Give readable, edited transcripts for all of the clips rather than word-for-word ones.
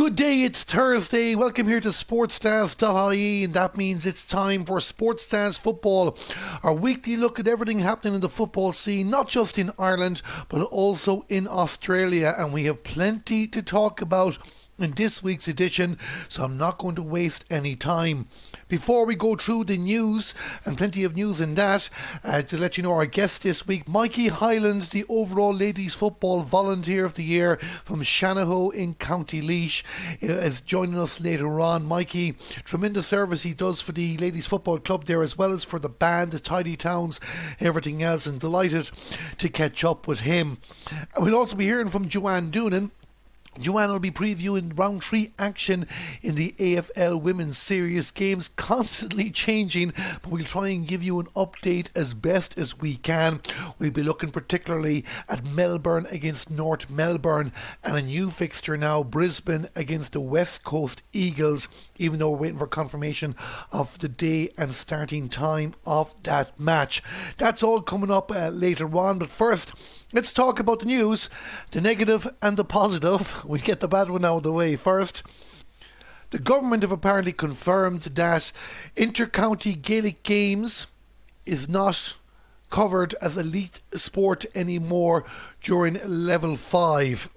Good day, it's Thursday. Welcome here to SportsDaz.ie, and that means it's time for SportsDaz Football, our weekly look at everything happening in the football scene, not just in Ireland, but also in Australia. And we have plenty to talk about in this week's edition, so I'm not going to waste any time. Before we go through the news, and plenty of news in that, to let you know our guest this week, Mikey Hyland, the Overall Ladies Football Volunteer of the Year from Shanahoe in County Laois, is joining us later on. Mikey, tremendous service he does for the Ladies Football Club there, as well as for the band, the Tidy Towns, everything else, and delighted to catch up with him. And we'll also be hearing from Joanne Doonan. Joanne will be previewing round 3 action in the AFL Womens Series. Games constantly changing, but we'll try and give you an update as best as we can. We'll be looking particularly at Melbourne against North Melbourne, and a new fixture now, Brisbane against the West Coast Eagles, even though we're waiting for confirmation of the day and starting time of that match. That's all coming up later on, but first, let's talk about the news, the negative and the positive. We'll get the bad one out of the way first. The government have apparently confirmed that inter-county Gaelic games is not covered as elite sport anymore during level 5.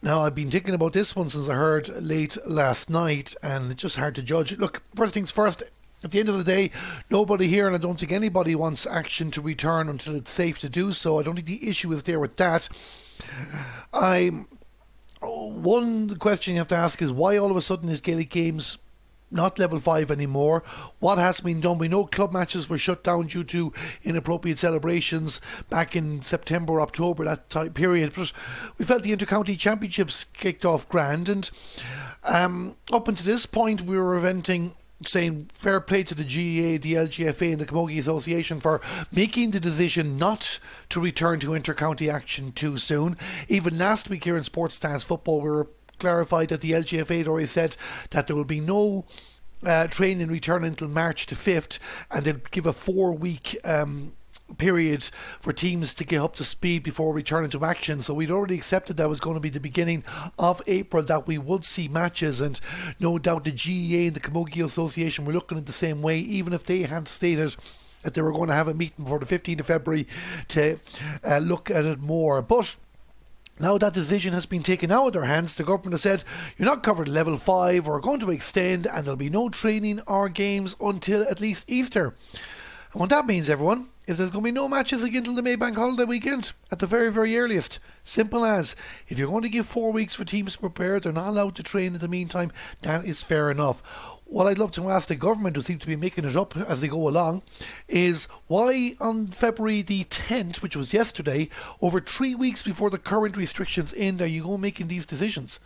Now, I've been thinking about this one since I heard late last night, and it's just hard to judge. Look, first things first, at the end of the day, nobody here, and I don't think anybody wants action to return until it's safe to do so. I don't think the issue is there with that. One question you have to ask is, why all of a sudden is Gaelic games not level 5 anymore? What has been done? We know club matches were shut down due to inappropriate celebrations back in September, October, that time period. But we felt the inter-county championships kicked off grand, and up until this point we were saying fair play to the GAA, the LGFA and the Camogie Association for making the decision not to return to inter-county action too soon. Even last week here in SportsDaz Football, we were clarified that the LGFA had already said that there will be no training return until March the 5th, and they'd give a 4-week period for teams to get up to speed before returning to action. So we'd already accepted that was going to be the beginning of April that we would see matches, and no doubt the GEA and the Camogie Association were looking at the same way, even if they had stated that they were going to have a meeting for the 15th of February to look at it more. But now that decision has been taken out of their hands, the government has said, you're not covered at level 5, we're going to extend, and there'll be no training or games until at least Easter. And what that means, everyone, is there's going to be no matches again until the Maybank holiday weekend at the very, very earliest. Simple as, if you're going to give 4 weeks for teams to prepare, they're not allowed to train in the meantime. That is fair enough. What I'd love to ask the government, who seem to be making it up as they go along, is why on February the 10th, which was yesterday, over 3 weeks before the current restrictions end, are you going making these decisions?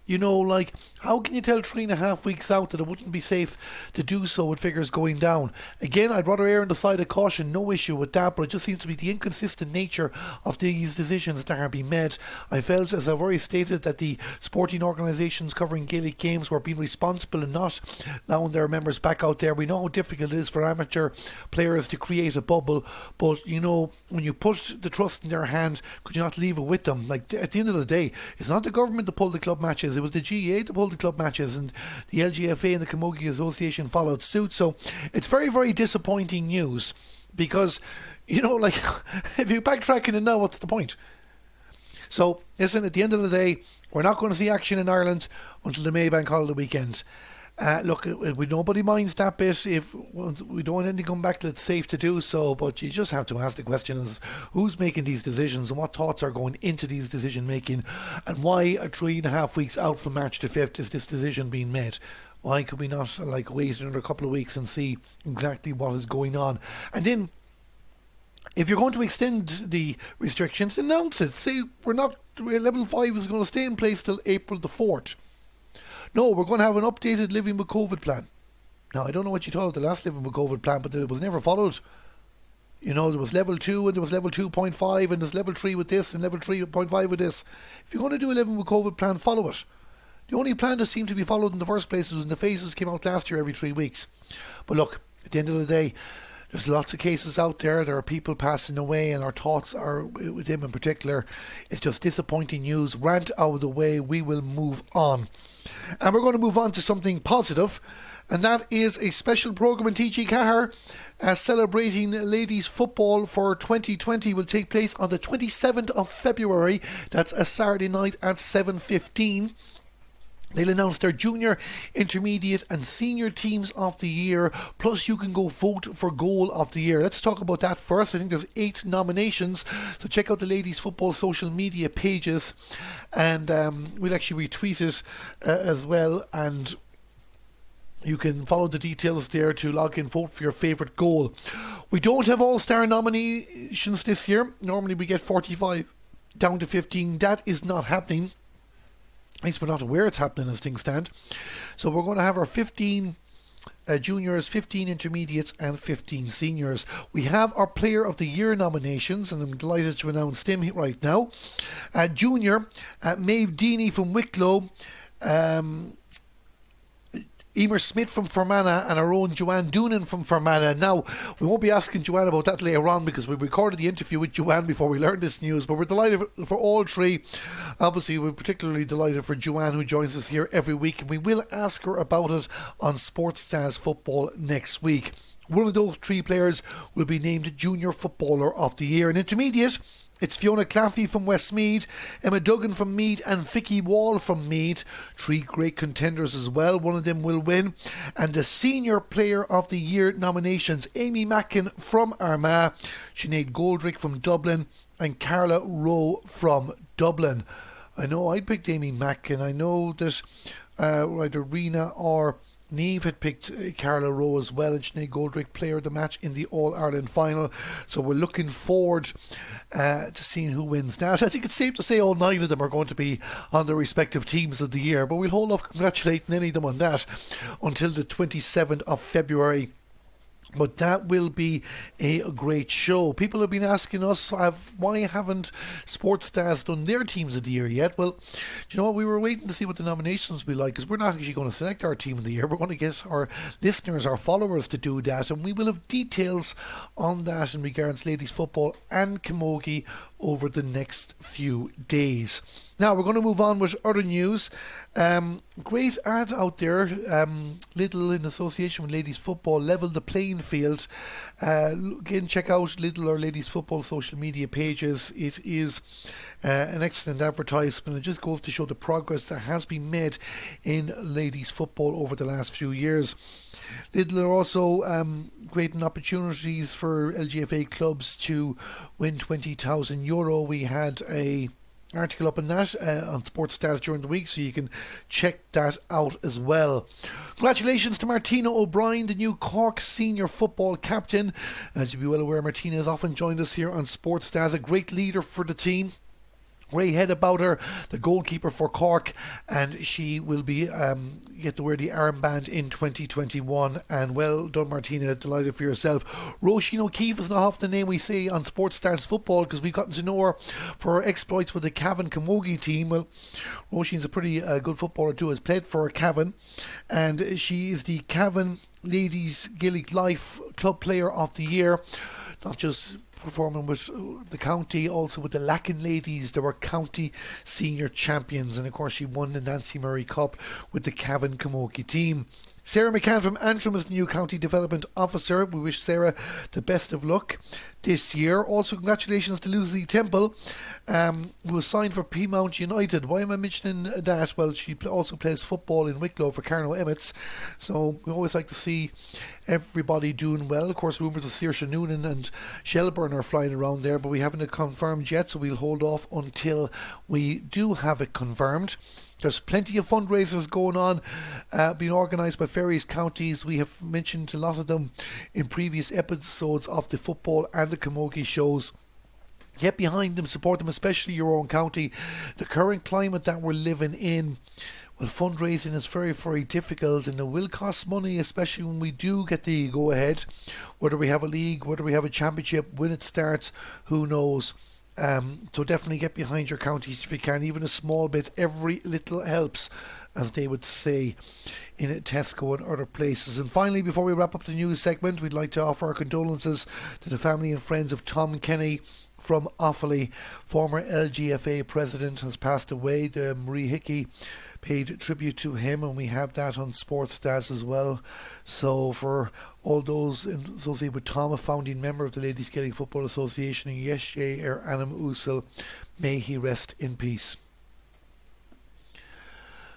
You know, like, how can you tell 3.5 weeks out that it wouldn't be safe to do so with figures going down? Again, I'd rather err on the side of caution, no issue with that, but it just seems to be the inconsistent nature of these decisions that are being made. I felt, as I've already stated, that the sporting organisations covering Gaelic games were being responsible and not allowing their members back out there. We know how difficult it is for amateur players to create a bubble, but, you know, when you put the trust in their hands, could you not leave it with them? Like, at the end of the day, it's not the government that pulled the club matches, it was the GAA that pulled the club matches, and the LGFA and the Camogie Association followed suit. So it's very, very disappointing news, because, you know, like, if you're backtracking and now, what's the point? So listen, at the end of the day, we're not going to see action in Ireland until the Maybank holiday weekend. Look, nobody minds that bit. If we don't want anything come back, it's safe to do so, but you just have to ask the question is, who's making these decisions and what thoughts are going into these decision making, and why 3.5 weeks out from March the 5th is this decision being made? Why could we not wait another couple of weeks and see exactly what is going on? And then, if you're going to extend the restrictions, announce it. Say level 5 is going to stay in place till April the 4th. No, we're going to have an updated Living with COVID plan. Now, I don't know what you thought of the last Living with COVID plan, but it was never followed. You know, there was level 2 and there was level 2.5 and there's level 3 with this and level 3.5 with this. If you're going to do a Living with COVID plan, follow it. The only plan that seemed to be followed in the first place was when the phases came out last year every 3 weeks. But look, at the end of the day, There's lots of cases out there. There are people passing away, and our thoughts are with him in particular. It's just disappointing news. Rant out of the way. We will move on. And we're going to move on to something positive, and that is a special programme in TG Cahir celebrating ladies football for 2020 will take place on the 27th of February. That's a Saturday night at 7:15. They'll announce their junior, intermediate and senior teams of the year, plus you can go vote for goal of the year. Let's talk about that first. I think there's 8 nominations, so check out the ladies football social media pages, and we'll actually retweet it as well, and you can follow the details there to log in, vote for your favourite goal. We don't have all-star nominations this year. Normally we get 45 down to 15. That is not happening. At least we're not aware it's happening as things stand. So we're going to have our 15 juniors, 15 intermediates and 15 seniors. We have our Player of the Year nominations, and I'm delighted to announce them right now. Junior, Maeve Deeney from Wicklow, Emer Smith from Fermanagh, and our own Joanne Doonan from Fermanagh. Now, we won't be asking Joanne about that later on because we recorded the interview with Joanne before we learned this news, but we're delighted for all 3. Obviously, we're particularly delighted for Joanne, who joins us here every week, and we will ask her about it on SportsDaz Football next week. One of those 3 players will be named Junior Footballer of the Year. In intermediate, it's Fiona Claffey from Westmead, Emma Duggan from Meath and Vicky Wall from Meath. 3 great contenders as well. One of them will win. And the Senior Player of the Year nominations, Amy Mackin from Armagh, Sinead Goldrick from Dublin and Carla Rowe from Dublin. I know I picked Amy Mackin. I know that either Rena or Niamh had picked Carla Rowe as well, and Sinead Goldrick player of the match in the All-Ireland final. So we're looking forward to seeing who wins that. I think it's safe to say all 9 of them are going to be on their respective teams of the year, but we'll hold off congratulating any of them on that until the 27th of February. But that will be a great show. People have been asking us, why haven't SportsDaz done their teams of the year yet? Well, you know what? We were waiting to see what the nominations will be like, because we're not actually going to select our team of the year. We're going to get our listeners, our followers to do that, and we will have details on that in regards to ladies football and camogie over the next few days. Now we're going to move on with other news. Great ad out there. Lidl, in association with ladies football, leveled the playing field. Again, check out Lidl or ladies football social media pages. It is an excellent advertisement. It just goes to show the progress that has been made in ladies football over the last few years. Lidl are also creating opportunities for LGFA clubs to win €20,000. We had a article up on that on SportsDaz during the week, so you can check that out as well. Congratulations to Martina O'Brien, the new Cork senior football captain. As you'll be well aware, Martina has often joined us here on SportsDaz, a great leader for the team. Grey head about her, the goalkeeper for Cork, and she will be get to wear the armband in 2021. And well done, Martina, delighted for yourself. Roisin O'Keefe is not half the name we say on SportsDaz Football, because we've gotten to know her for her exploits with the Cavan Camogie team. Well, Roisin's a pretty good footballer too, has played for Cavan, and she is the Cavan Ladies Gaelic Life Club Player of the Year. Not just performing with the county, also with the Lacken ladies. They were county senior champions, and of course she won the Nancy Murray Cup with the Cavan Camogie team. Sarah McCann from Antrim is the new County Development Officer. We wish Sarah the best of luck this year. Also, congratulations to Lucy Temple, who was signed for Peamount United. Why am I mentioning that? Well, she also plays football in Wicklow for Carno Emmets. So we always like to see everybody doing well. Of course, rumours of Saoirse Noonan and Shelburne are flying around there, but we haven't it confirmed yet, so we'll hold off until we do have it confirmed. There's plenty of fundraisers going on, being organised by various counties. We have mentioned a lot of them in previous episodes of the football and the camogie shows. Get behind them, support them, especially your own county. The current climate that we're living in, well, fundraising is very, very difficult, and it will cost money, especially when we do get the go-ahead. Whether we have a league, whether we have a championship, when it starts, who knows. So definitely get behind your counties if you can, even a small bit. Every little helps, as they would say in Tesco and other places. And finally, before we wrap up the news segment, we'd like to offer our condolences to the family and friends of Tom Kenny from Offaly. Former LGFA president has passed away. Marie Hickey paid tribute to him, and we have that on SportsDaz as well. So for all those associated with Tom, a founding member of the Ladies Gaelic Football Association, and Yeshe Anam Usul, may he rest in peace.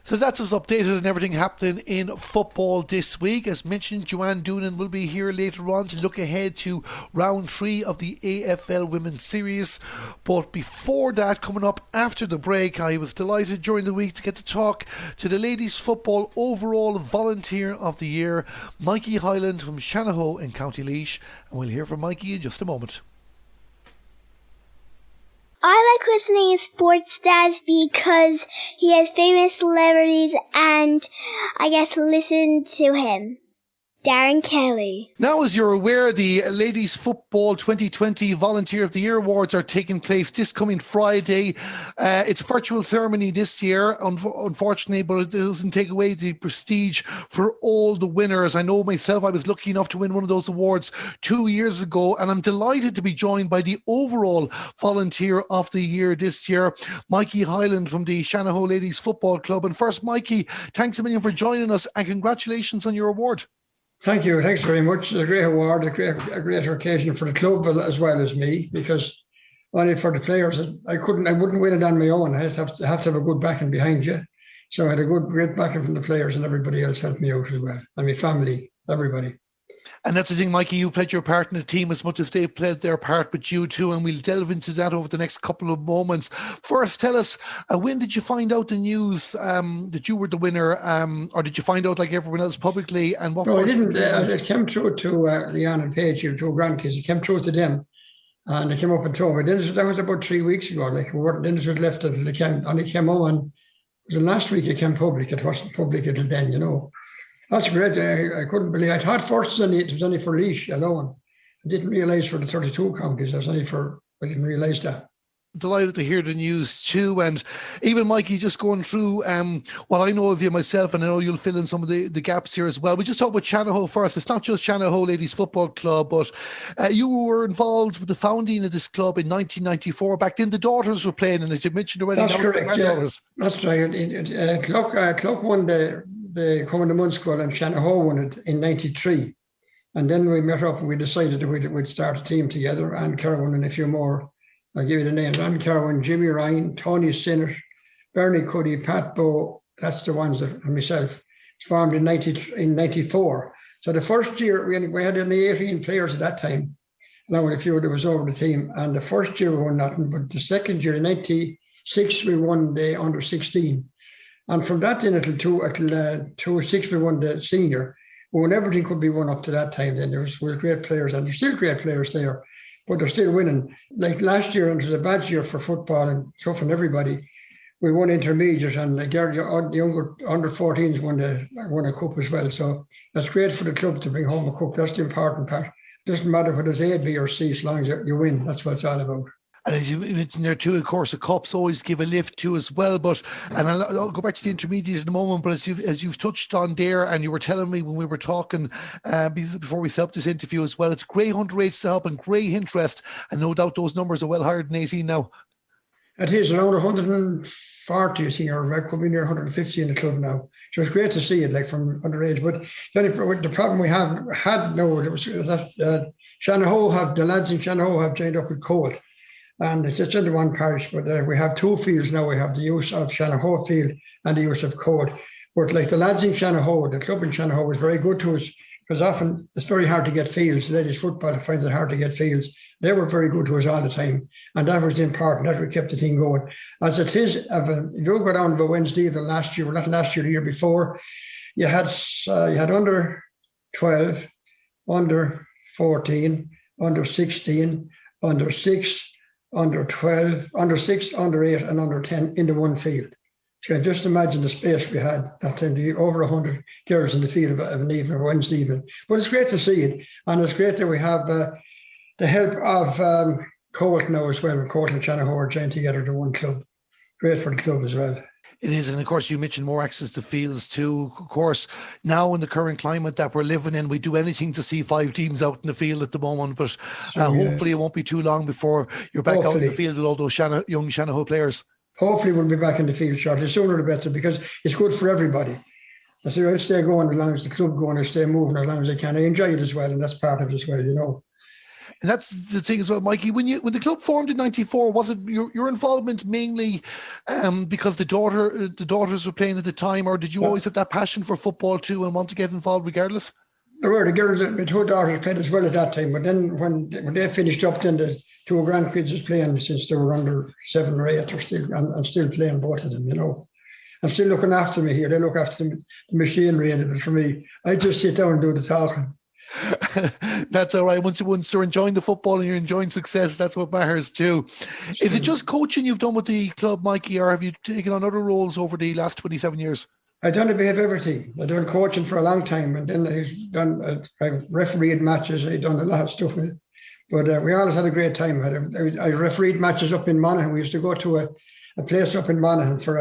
So that's us updated on everything happening in football this week. As mentioned, Joanne Doonan will be here later on to look ahead to round 3 of the AFL Womens Series. But before that, coming up after the break, I was delighted during the week to get to talk to the Ladies Football Overall Volunteer of the Year, Mikey Hyland from Shanahoe in County Laois. And we'll hear from Mikey in just a moment. I like listening to SportsDaz because he has famous celebrities and I get to listen to him. Darren Kelly. Now, as you're aware, the Ladies Football 2020 Volunteer of the Year Awards are taking place this coming Friday. It's a virtual ceremony this year, unfortunately, but it doesn't take away the prestige for all the winners. I know myself, I was lucky enough to win one of those awards 2 years ago, and I'm delighted to be joined by the overall Volunteer of the Year this year, Mikey Hyland from the Shanahoe Ladies Football Club. And first, Mikey, thanks a million for joining us, and congratulations on your award. Thank you. Thanks very much. It's a great award, a great occasion for the club as well as me, because only for the players, I wouldn't win it on my own. I have to have a good backing behind you. So I had a great backing from the players, and everybody else helped me out as well. And my family, everybody. And that's the thing, Mikey, you played your part in the team as much as they played their part with you too, and we'll delve into that over the next couple of moments. First, tell us, when did you find out the news that you were the winner, or did you find out like everyone else publicly? And what? No, I didn't. It came through to Leanne and Paige, your two grandkids. It came through to them, and they came up and told me. That was about 3 weeks ago. Like, then it was left until they only came on. It was the last week it came public. It wasn't public until then, you know. That's great. I couldn't believe it. I thought first it was only for Laois alone. I didn't realise for the 32 counties. I didn't realise that. Delighted to hear the news too. And even Mikey, just going through what I know of you myself, and I know you'll fill in some of the gaps here as well. We just talk about Shanahoe first. It's not just Shanahoe Ladies Football Club, but you were involved with the founding of this club in 1994. Back then the daughters were playing, and as you mentioned already, that's correct. Yeah, that's right. Clough won the Coming to Munster, and Shanahoe won it in 93. And then we met up and we decided that we'd start a team together, and Carwin and a few more. I'll give you the names: Anne Carwin, Jimmy Ryan, Tony Sinnott, Bernie Cuddy, Pat Bowe. That's the ones and myself. It's formed in 94. So the first year we had only 18 players at that time, along with a few that was over the team. And the first year we won nothing, but the second year in 96 we won the under 16. And from that then until 2006 we won the senior. We won everything could be won up to that time. Then there were great players, and there's still great players there, but they're still winning. Like last year, and it was a bad year for football and stuff and everybody. We won intermediate, and the younger under 14s won a cup as well. So that's great for the club to bring home a cup. That's the important part. It doesn't matter whether it's A, B, or C, as long as you win. That's what it's all about. And as you mentioned there too, of course, the cups always give a lift too as well. But, and I'll go back to the intermediates in a moment, but as you've touched on there, and you were telling me when we were talking before we set up this interview as well, it's great underage to help and great interest, and no doubt those numbers are well higher than 18 now. It is around 140, I think, or it could be near 150 in the club now. So it's great to see it, like from underage. But the problem we had now, it was that Shanahoe the lads in Shanahoe have joined up with Code. And it's just in one parish, but we have two fields now. We have the use of Shanahoe field and the use of Code. But like the lads in Shanahoe, the club in Shanahoe was very good to us, because often it's very hard to get fields. Ladies football finds it hard to get fields. They were very good to us all the time. And that was important. That we kept the thing going. As it is, if you go down to Wednesday evening last year, not last year, the year before, you had under 12, under 14, under 16, under 6, under 12, under 6, under 8, and under 10 in the one field. So you can just imagine the space we had that time, over 100 girls in the field of an evening, Wednesday evening. But it's great to see it, and it's great that we have the help of Colt now as well. Colt and Shanahoe are joined together to one club. Great for the club as well. It is, and of course you mentioned more access to fields too. Of course, now in the current climate that we're living in, we do anything to see 5 teams out in the field at the moment, but hopefully it won't be too long before you're back out in the field with all those young Shanahoe players. Hopefully we'll be back in the field shortly, sooner the better, because it's good for everybody. I say I'll stay going as long as the club going, I'll stay moving as long as I can. I enjoy it as well, and that's part of it as well, you know. And that's the thing as well, Mikey. When the club formed in '94, was it your involvement mainly because the daughters were playing at the time, or did you always have that passion for football too and want to get involved regardless? There were the girls, my 2 daughters played as well at that time, but then when they finished up, then the 2 grandkids was playing since they were under 7 or 8, or still playing, both of them, you know. And still looking after me here. They look after the machinery and it for me. I just sit down and do the talking. That's all right. Once you're enjoying the football and you're enjoying success, that's what matters too. Is it just coaching you've done with the club, Mikey, or have you taken on other roles over the last 27 years? I've done a bit of everything. I've done coaching for a long time, and then I've refereed matches. I've done a lot of stuff with it. But we always had a great time. I refereed matches up in Monaghan. We used to go to a place up in Monaghan for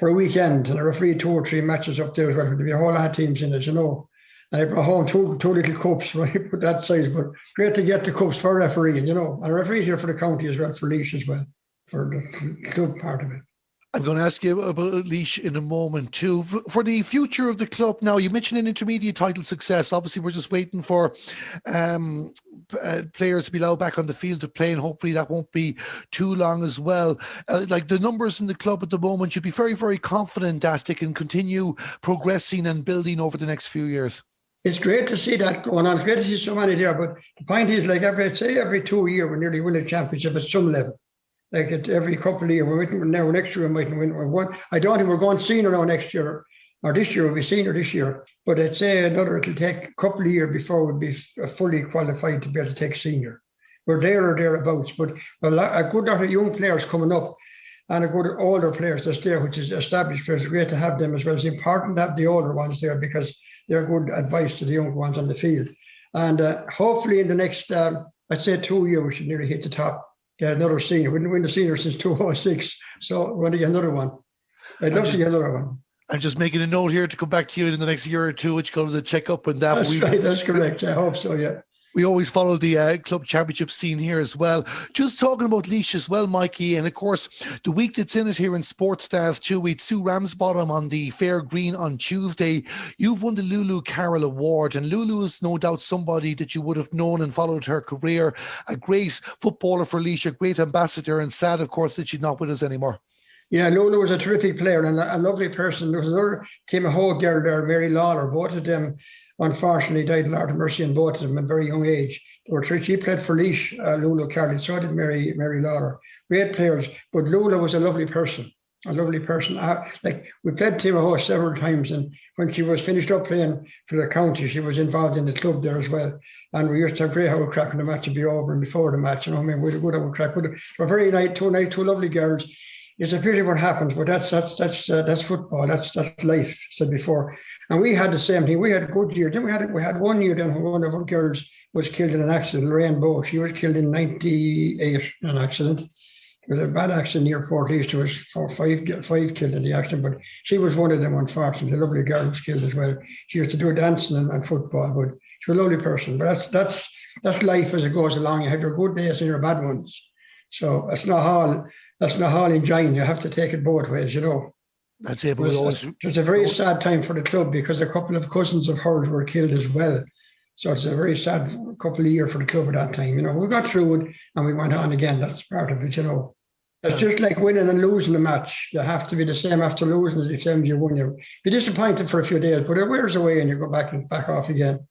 a weekend, and I refereed 2 or 3 matches up there as well. There'd be a whole lot of teams in it, you know. And I brought home two little cups, right, put that size, but great to get the cups for refereeing, you know. And referees here for the county as well, for Laois as well, for the club part of it. I'm going to ask you about Laois in a moment too. For the future of the club now, you mentioned an intermediate title success. Obviously, we're just waiting for players to be allowed back on the field to play, and hopefully that won't be too long as well. Like the numbers in the club at the moment, you'd be very, very confident that they can continue progressing and building over the next few years. It's great to see that going on. It's great to see so many there. But the point is, like every 2 years, we nearly win a championship at some level. Like every couple of years, now next year we might win one. I don't think we're going senior now next year, or this year we'll be senior this year. But I'd say it'll take a couple of years before we'll be fully qualified to be able to take senior. We're there or thereabouts. But a good lot of young players coming up, and a good older players that's there, which is established players. It's great to have them as well. It's important to have the older ones there because they're good advice to the young ones on the field. And hopefully in the next, I'd say 2 years, we should nearly hit the top. Get another senior. We didn't win the senior since 2006, so we're going to get another one. I'd love to get another one. I'm just making a note here to come back to you in the next year or two, which go to the check-up and that. That's right, that's correct. I hope so, yeah. We always follow the club championship scene here as well. Just talking about Laois as well, Mikey, and of course, the week that's in it here in SportsDaz too, we had Sue Ramsbottom on the Fair Green on Tuesday. You've won the Lulu Carroll Award, and Lulu is no doubt somebody that you would have known and followed her career. A great footballer for Laois, a great ambassador, and sad, of course, that she's not with us anymore. Yeah, Lulu was a terrific player and a lovely person. There was another Shanahoe girl there, Mary Lawler. Both of them unfortunately died, Lord of mercy, on both of them at a very young age. She played for Laois, Lulu Carroll, so did Mary Lawler. Great players, but Lulu was a lovely person. Like we played Shanahoe several times, and when she was finished up playing for the county, she was involved in the club there as well. And we used to have great old crack when the match would be over and before the match. You know, I mean, we had a good old crack. But they were very nice, two lovely girls. It's a pity what happens, but that's football. That's life. Said before, and we had the same thing. We had a good year. Then we had 1 year. Then when one of our girls was killed in an accident. Lorraine Bow. She was killed in '98 in an accident. It was a bad accident near Port East. There was five killed in the accident, but she was one of them. Unfortunately, a lovely girl was killed as well. She used to do dancing and football, but she was a lovely person. But that's life as it goes along. You have your good days and your bad ones. So that's not all enjoying. You have to take it both ways, you know. That's it. But it's a very sad time for the club because a couple of cousins of hers were killed as well. So it's a very sad couple of years for the club at that time. You know, we got through it and we went on again. That's part of it, you know. It's just like winning and losing a match. You have to be the same after losing as if you won. You'll be disappointed for a few days, but it wears away and you go back off again.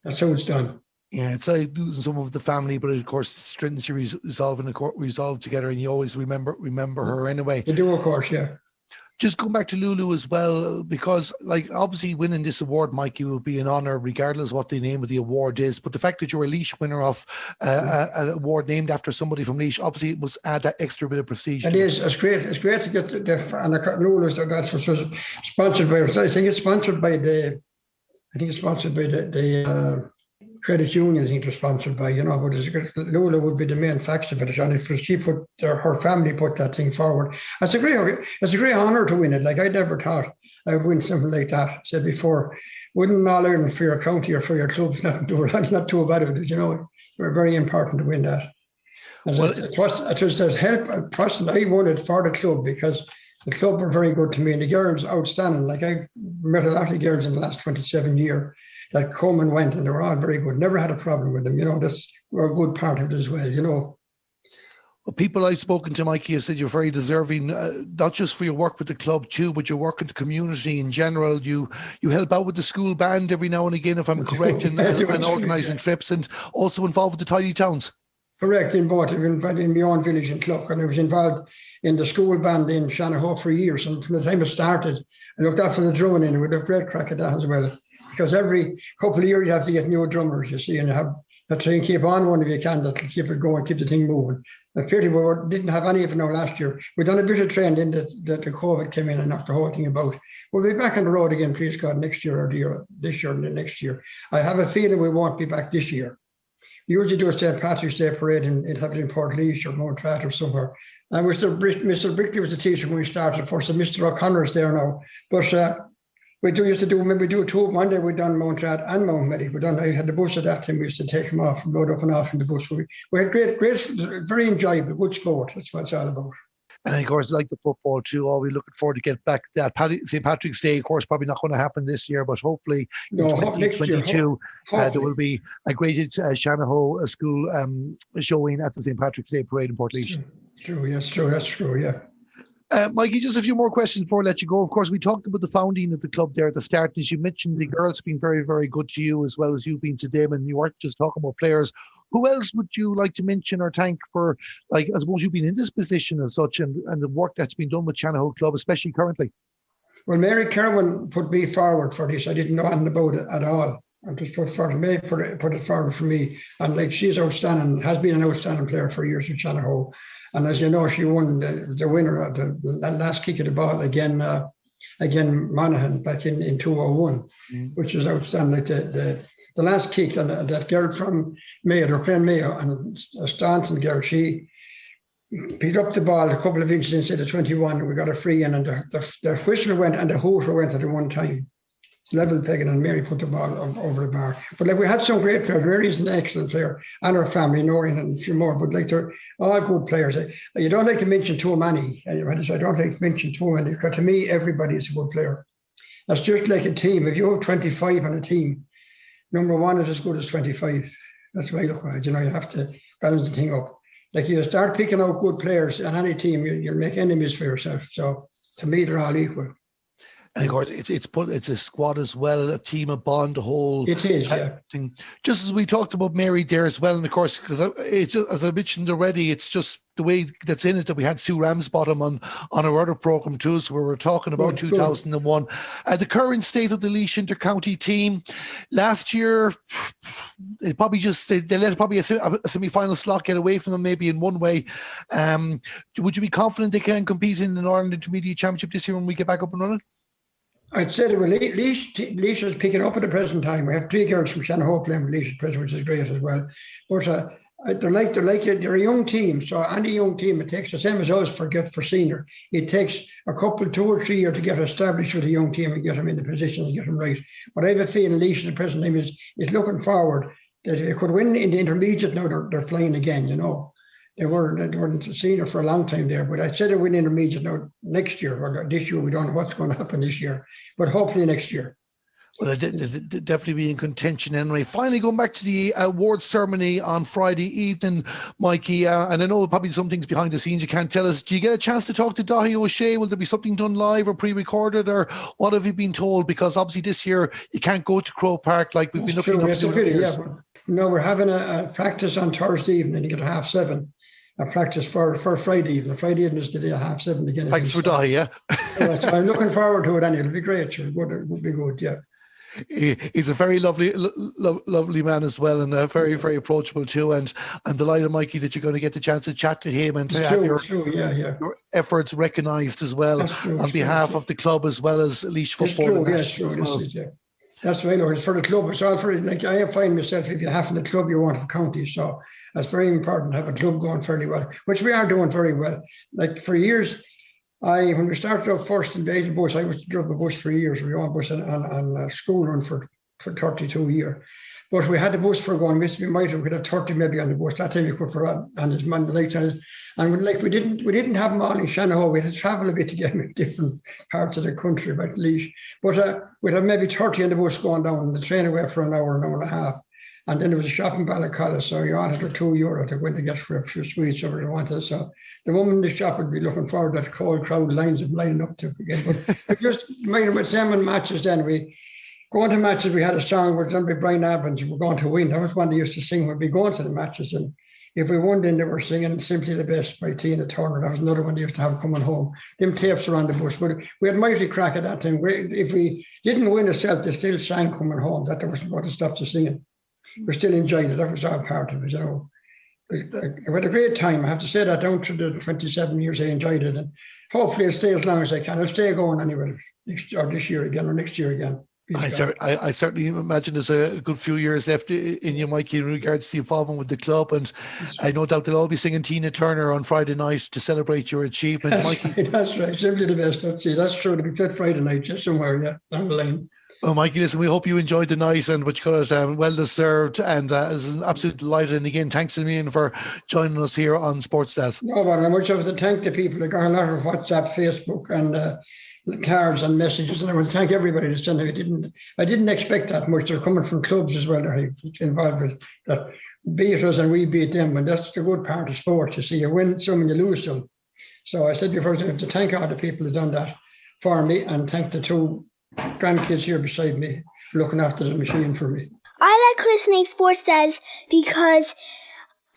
That's how it's done. Yeah, it's like losing some of the family, but of course, strengthens you resolve together, and you always remember her anyway. You do, of course, yeah. Just going back to Lulu as well, because like obviously winning this award, Mikey, will be an honour regardless what the name of the award is. But the fact that you're a Laois winner of an award named after somebody from Laois, obviously it must add that extra bit of prestige. It is. It's great. It's great to get and Lulu. That's what was sponsored by. I think it's sponsored by the credit union, I think, they're sponsored by, but Lola would be the main factor for it. And if she her family put that thing forward, it's a great honour to win it. Like, I never thought I would win something like that. I said before, winning All Ireland for your county or for your club is not too bad of it, We're very important to win that. There's help. Personally, I won it for the club because the club were very good to me, and the girls outstanding. Like, I've met a lot of girls in the last 27 years that come and went, and they were all very good. Never had a problem with them. That's we're a good part of it as well. Well, people I've spoken to, Mikey, have said you're very deserving, not just for your work with the club too, but your work in the community in general. You help out with the school band every now and again, if I'm correct, and organising trips, and also involved with the Tidy Towns. Correct, in both. I've been involved in my own village in Clough, and I was involved in the school band in Shanahoe for years. And from the time it started, I looked after the drumming in it with a great crack at that as well. Because every couple of years you have to get new drummers, and you have to try and keep on one if you can, that keep it going, keep the thing moving. And clearly we didn't have any of it now last year. We've done a bit of training in that the COVID came in and knocked the whole thing about. We'll be back on the road again, please God, next year or this year and the next year. I have a feeling we won't be back this year. We usually do a St. Patrick's Day parade and have it in Port Leash or Montreat or somewhere. And Mr. Brickley was the teacher when we started first, and Mr. O'Connor's there now. But we used to do two. One day we'd done Montreat and Mount Medic. I had the bus at that time. We used to take them off and load up and off in the bus. We had great, very enjoyable, good sport. That's what it's all about. And of course, like the football too, we're looking forward to get back that St. Patrick's Day. Of course, probably not going to happen this year, but hopefully in 2022 there will be a great Shanahoe school showing at the St. Patrick's Day parade in Portlaoise. True, yes, true. That's true, yeah. Mikey, just a few more questions before I let you go. Of course, we talked about the founding of the club there at the start, and as you mentioned, the girls being very, very good to you as well as you being to them, and you weren't just talking about players. Who else would you like to mention or thank for, like, I suppose you've been in this position and such, and the work that's been done with Shanahoe Club, especially currently? Well, Mary Kerwin put me forward for this. I didn't know anything about it at all. I just put it forward for me. And like, she's outstanding, has been an outstanding player for years with Shanahoe. And as you know, she won the winner of the last kick of the ball again Monaghan back in 2001, which is outstanding. Like the last kick, and that girl from Mayo, they're playing Mayo, and a Staunton girl, she picked up the ball a couple of inches instead of 21, and we got a free in, and the whistle went and the hooter went at the one time. It's level pegging, and Mary put the ball over the bar. But like, we had some great players. Mary's an excellent player, and her family, Noreen and a few more, but like, they're all good players. You don't like to mention too many, I don't like to mention too many, because to me, everybody is a good player. That's just like a team. If you have 25 on a team, number one is as good as 25. That's why I look at it. You have to balance the thing up. Like, you start picking out good players on any team, you'll make enemies for yourself. So to me, they're all equal. And of course, it's a squad as well, a team, a bond, a whole thing. Just as we talked about Mary there as well, and of course, because it's just, as I mentioned already, it's just the way that's in it that we had Sue Ramsbottom on our other programme too, so we were talking about 2001. The current state of the Laois inter-county team, last year, it probably just they let probably a semi-final slot get away from them maybe in one way. Would you be confident they can compete in an Ireland Intermediate Championship this year when we get back up and running? I'd say that Laois is picking up at the present time. We have 3 girls from Shanahoe playing with Laois at present, which is great as well. But they're a young team. So any young team, it takes the same as us for senior. It takes a couple, 2 or 3 years to get established with a young team and get them in the position and get them right. But I have a feeling Laois at the present time is looking forward that if they could win in the intermediate now, they're flying again. They weren't senior for a long time there, but I said they win intermediate now next year or this year. We don't know what's going to happen this year, but hopefully next year. Well, they'll definitely be in contention anyway. Finally, going back to the awards ceremony on Friday evening, Mikey, and I know probably some things behind the scenes you can't tell us. Do you get a chance to talk to Daithí O'Shea? Will there be something done live or pre-recorded, or what have you been told? Because obviously this year you can't go to Croke Park like we've been looking up to years. No, we're having a practice on Thursday evening at 7:30. A practice for Friday evening. Friday evening is the day at 7:30 again. Thanks for Daithí, yeah. So I'm looking forward to it, and it'll be great. It would be good, yeah. He's a very lovely man as well, and very, very approachable too. And I'm delighted, Mikey, that you're going to get the chance to chat to him and to have your efforts recognised as well on behalf of the club as well as Laois football. Yes, true. That's right. It's for the club. It's all for, like, I find myself, if you have in the club, you want a county. So that's very important to have a club going fairly well, which we are doing very well. Like, for years, when we started off first in Basil bus, I drove a bus for years. We owned a bus on a school run for 32 years. But we had the bus for going. We might have 30 maybe on the bus. That time you could for and his man the lights on us. And we didn't have them all in Shanahoe. We had to travel a bit to get them in different parts of the country, about Laois. But we'd have maybe 30 on the bus going down, and the train away for an hour and a half. And then there was a shop in Ballycollis, so you wanted for €2 to go in to get for a few sweets or whatever you wanted. So the woman in the shop would be looking forward to that cold crowd lines of lining up to get. But we just made them with same matches then. We going to matches, we had a song, we're done by Brian Evans, we're going to win. That was one they used to sing when we going to the matches. And if we won, then they were singing Simply the Best by Tina Turner. That was another one they used to have coming home. Them tapes were on the bus. But we had mighty crack at that time. If we didn't win ourselves, they still sang coming home. That wasn't going to stop the singing. We still enjoyed it. That was our part of it, you know. We had a great time. I have to say that down to the 27 years I enjoyed it. And hopefully I'll stay as long as I can. I'll stay going anyway, this year again or next year again. I certainly imagine there's a good few years left in you, Mikey, in regards to the involvement with the club, and I no doubt they'll all be singing Tina Turner on Friday night to celebrate your achievement, Mikey. That's right. Simply the best. That's true. To be played Friday night just somewhere, yeah, on the line. Well, Mikey, listen, we hope you enjoyed the night and what you call it, well deserved, and it's an absolute delight. And again, thanks a million for joining us here on SportsDaz. No, but I much have to thank the people that got a lot of WhatsApp, Facebook, and cards and messages, and I want to thank everybody that's done it. I didn't expect that much. They're coming from clubs as well that I'm involved with, that beat us and we beat them, and that's the good part of sport. You see, you win some and you lose some. So I said before, I have to thank all the people who've done that for me, and thank the two grandkids here beside me looking after the machine for me. I like listening to SportsDaz because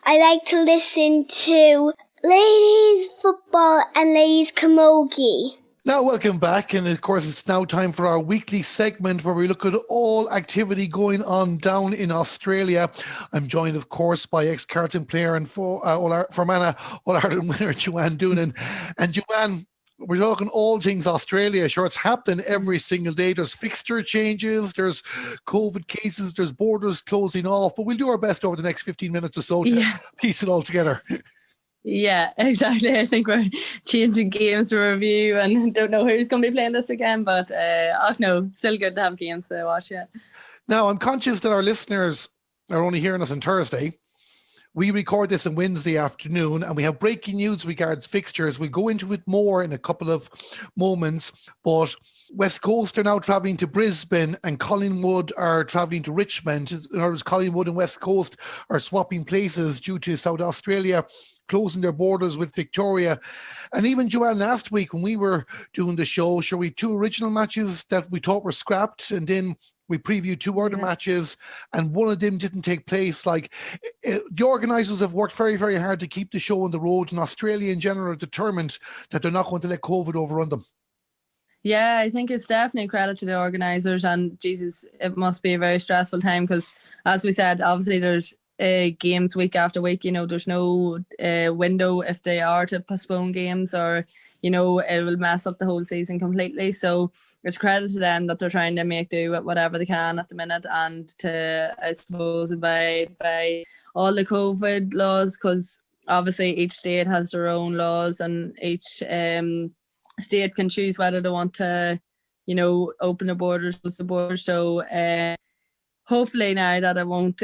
I like to listen to ladies football and ladies camogie. Now, welcome back, and of course it's now time for our weekly segment where we look at all activity going on down in Australia. I'm joined, of course, by ex-Carlton player and Fermanagh All-Ireland winner Joanne Doonan. And Joanne, we're talking all things Australia. Sure, it's happening every single day. There's fixture changes, there's COVID cases, there's borders closing off, but we'll do our best over the next 15 minutes or so to piece it all together. Yeah, exactly. I think we're changing games to review and don't know who's going to be playing this again, but no, still good to have games to watch, yeah. Now, I'm conscious that our listeners are only hearing us on Thursday. We record this on Wednesday afternoon, and we have breaking news regards fixtures. We'll go into it more in a couple of moments, but West Coast are now travelling to Brisbane and Collingwood are travelling to Richmond. In other words, Collingwood and West Coast are swapping places due to South Australia closing their borders with Victoria. And even Joanne, last week when we were doing the show, we had two original matches that we thought were scrapped, and then we previewed two other matches, and one of them didn't take place. Like, the organisers have worked very, very hard to keep the show on the road, and Australia in general are determined that they're not going to let COVID overrun them. Yeah, I think it's definitely credit to the organisers, and Jesus, it must be a very stressful time because, as we said, obviously there's games week after week. You know, there's no window if they are to postpone games, or, you know, it will mess up the whole season completely. So it's credit to them that they're trying to make do with whatever they can at the minute, and to, I suppose, abide by all the COVID laws, because obviously each state has their own laws, and each state can choose whether they want to, you know, open the borders, close the borders. So hopefully now that it won't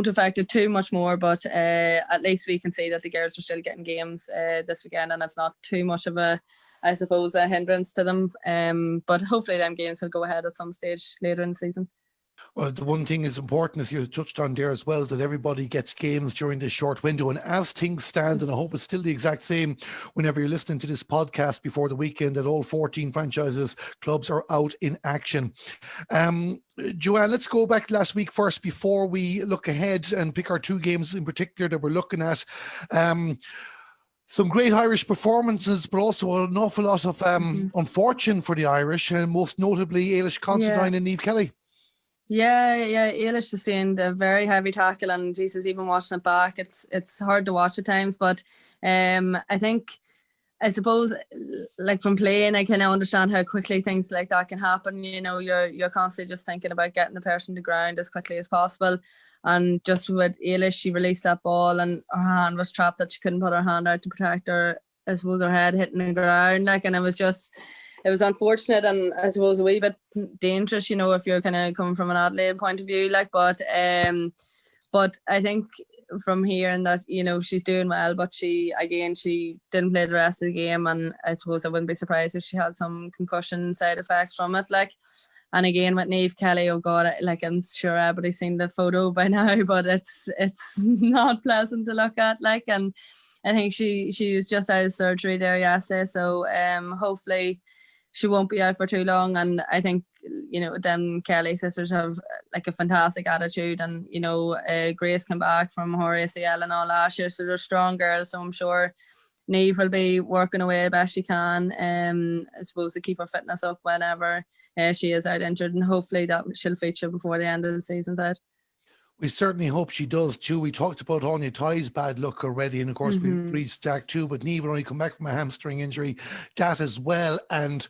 affect it too much more, but at least we can see that the girls are still getting games this weekend, and it's not too much of a, I suppose, a hindrance to them. But hopefully them games will go ahead at some stage later in the season. Well, the one thing is important, as you touched on there as well, is that everybody gets games during this short window. And as things stand, and I hope it's still the exact same whenever you're listening to this podcast before the weekend, that all 14 franchises clubs are out in action. Joanne, let's go back last week first before we look ahead and pick our two games in particular that we're looking at. Some great Irish performances, but also an awful lot of unfortune for the Irish, and most notably Ailish Considine and Niamh Kelly. Yeah, Ailish sustained a very heavy tackle, and Jesus, even watching it back, it's hard to watch at times. But I think I suppose, like from playing, I kind of understand how quickly things like that can happen. You know, you're constantly just thinking about getting the person to ground as quickly as possible. And just with Eilish, she released that ball and her hand was trapped that she couldn't put her hand out to protect her. I suppose her head hitting the ground, like, and it was unfortunate and I suppose a wee bit dangerous, you know, if you're kind of coming from an Adelaide point of view, like, but I think from hearing that, you know, she's doing well, but she didn't play the rest of the game, and I suppose I wouldn't be surprised if she had some concussion side effects from it, like. And again with Niamh Kelly, oh God, like, I'm sure everybody's seen the photo by now, but it's not pleasant to look at, like, and I think she was just out of surgery there yesterday, so hopefully she won't be out for too long. And I think, you know, them Kelly sisters have like a fantastic attitude, and, you know, Grace came back from her ACL and all last year, so they're strong girls, so I'm sure Niamh will be working away the best she can, I suppose, to keep her fitness up whenever she is out injured, and hopefully that she'll feature before the end of the season's out. We certainly hope she does too. We talked about Anya Ty's bad luck already, and of course we reached Stack too, but Niamh only come back from a hamstring injury, that as well. And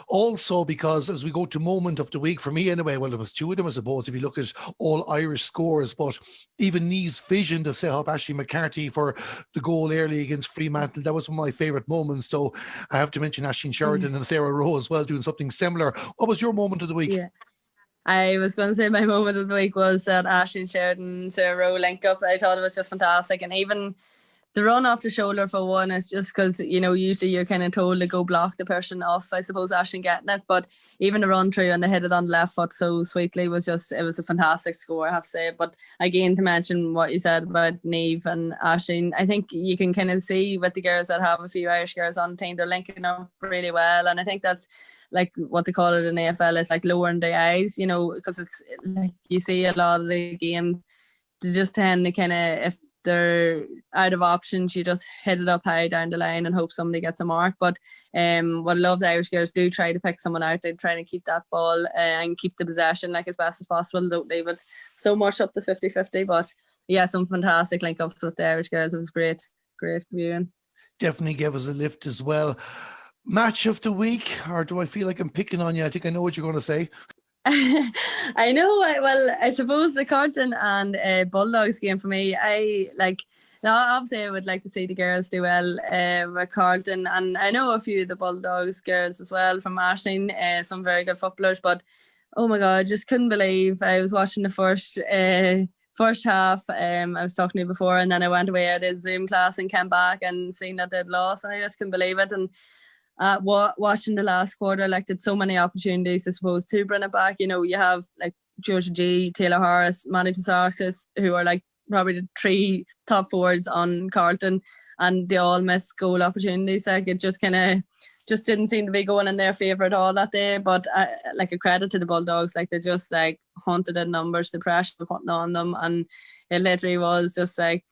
also because as we go to moment of the week, for me anyway, well, there was two of them, I suppose, if you look at all Irish scores, but even Niamh's vision to set up Ashley McCarthy for the goal early against Fremantle, that was one of my favourite moments. So I have to mention Aisling Sheridan and Sarah Rowe as well, doing something similar. What was your moment of the week? Yeah. I was going to say my moment of the week was that Aisling Sheridan, Sarah Rowe link up. I thought it was just fantastic. And even the run off the shoulder for one is just because, you know, usually you're kind of told to go block the person off, I suppose, Aisling getting it. But even the run through and the hit it on the left foot so sweetly it was a fantastic score, I have to say. But again, to mention what you said about Niamh and Aisling, I think you can kind of see with the girls that have a few Irish girls on the team, they're linking up really well. And I think that's like what they call it in AFL is like lowering the eyes, you know, because it's like you see a lot of the games, they just tend to kind of, if they're out of options, you just hit it up high down the line and hope somebody gets a mark. But what I love, the Irish girls do try to pick someone out. They try to keep that ball and keep the possession like as best as possible. Don't leave it so much up to 50-50. But yeah, some fantastic link ups with the Irish girls. It was great viewing. Definitely gave us a lift as well. Match of the week, or do I feel like I'm picking on you? I think I know what you're going to say. I know. I suppose the Carlton and Bulldogs game for me, obviously I would like to see the girls do well with Carlton, and I know a few of the Bulldogs girls as well from Aisling, some very good footballers, but oh my God, just couldn't believe. I was watching the first half, I was talking to you before, and then I went away at a Zoom class and came back and seen that they'd lost, and I just couldn't believe it. And watching the last quarter, like, did so many opportunities, I suppose, to bring it back. You know, you have like Georgia G, Taylor Harris, Manny Pasakis, who are like probably the three top forwards on Carlton, and they all missed goal opportunities. Like, it just kind of just didn't seem to be going in their favour at all that day. But like, a credit to the Bulldogs, like, they just like hunted in numbers, the pressure putting on them, and it literally was just like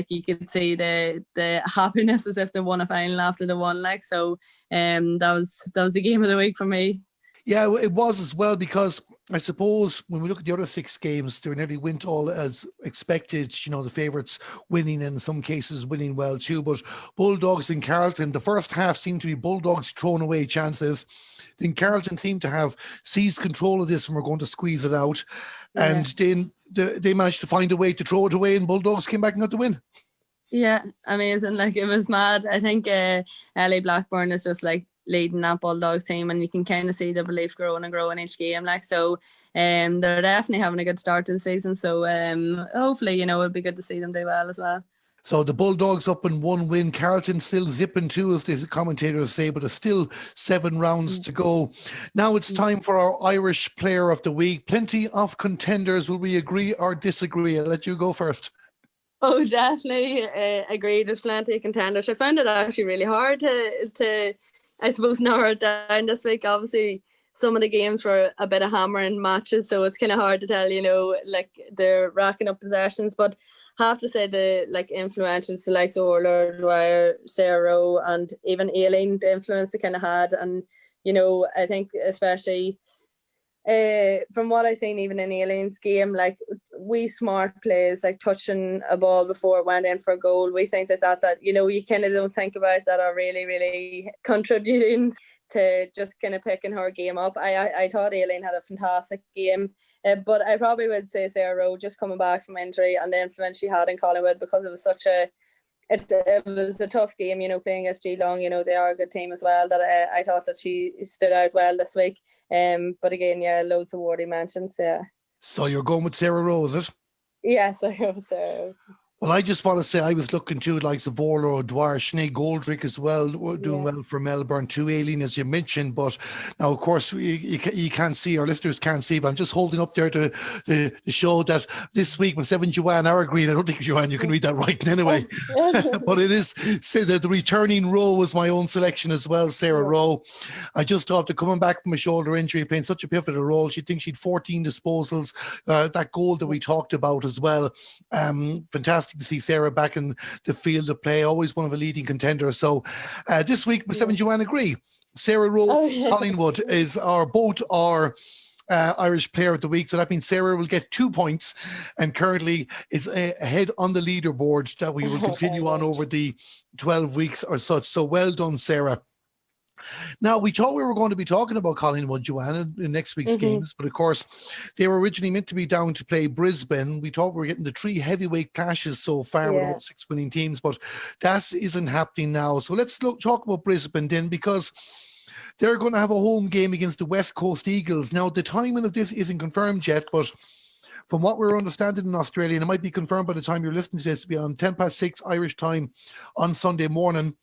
you could see the happiness as if they won a final after they won, like. So that was the game of the week for me. Yeah, it was as well, because I suppose when we look at the other 6 games, they nearly went all as expected, you know, the favourites winning, and in some cases winning well too. But Bulldogs and Carlton, the first half seemed to be Bulldogs throwing away chances. Then Carlton seemed to have seized control of this and were going to squeeze it out. Yeah. And then they managed to find a way to throw it away, and Bulldogs came back and got the win. Yeah, amazing. Like, it was mad. I think Ellie Blackburn is just like leading that Bulldogs team, and you can kind of see the belief growing and growing each game. Like, so they're definitely having a good start to the season. So hopefully, you know, it'll be good to see them do well as well. So the Bulldogs up in 1 win, Carlton still zipping 2, as the commentators say, but there's still 7 rounds to go. Now it's time for our Irish Player of the Week. Plenty of contenders. Will we agree or disagree? I'll let you go first. Oh, definitely agree. There's plenty of contenders. I found it actually really hard to I suppose, narrow it down this week. Obviously, some of the games were a bit of hammering matches, so it's kind of hard to tell, you know, like, they're racking up possessions. But I have to say the influentials, the likes of Orla Dwyer, Sarah Rowe, and even Aileen, the influence they kind of had. And, you know, I think especially From what I've seen, even in Aileen's game, like we smart plays, like touching a ball before it went in for a goal, we things like that you know you kind of don't think about that are really, really contributing to just kind of picking her game up. I thought Aileen had a fantastic game, but I probably would say Sarah Rowe just coming back from injury and the influence she had in Collingwood, because it was such it was a tough game, you know, playing against Geelong. You know, they are a good team as well. That I thought that she stood out well this week. But again, yeah, loads of worthy mentions. Yeah. So you're going with Sarah Rowe, is it? Yes, I go with Sarah Rowe. Well, I just want to say I was looking to like Zavorla, O'Dwyer, Sinead Goldrick as well, doing well for Melbourne too, Aileen, as you mentioned. But now, of course, you can't see, our listeners can't see, but I'm just holding up there to show that this week was 7 Joanne Green. I don't think, Joanne, you can read that right anyway. But it is, say that the returning Rowe was my own selection as well, Sarah Rowe. I just thought after coming back from a shoulder injury, playing such a pivotal role, she thinks she'd 14 disposals. That goal that we talked about as well. Fantastic to see Sarah back in the field of play, always one of a leading contender. So this week, myself and Joanne agree. Sarah Rowe, Collingwood is both our Irish Player of the Week. So that means Sarah will get 2 points and currently is ahead on the leaderboard that we will continue on over the 12 weeks or such. So well done, Sarah. Now, we thought we were going to be talking about Collingwood, Joanne, in next week's games, but of course, they were originally meant to be down to play Brisbane. We thought we were getting the 3 heavyweight clashes so far with all 6 winning teams, but that isn't happening now. So let's talk about Brisbane then, because they're going to have a home game against the West Coast Eagles. Now, the timing of this isn't confirmed yet, but from what we're understanding in Australia, and it might be confirmed by the time you're listening to this, to be on 6:10 Irish time on Sunday morning.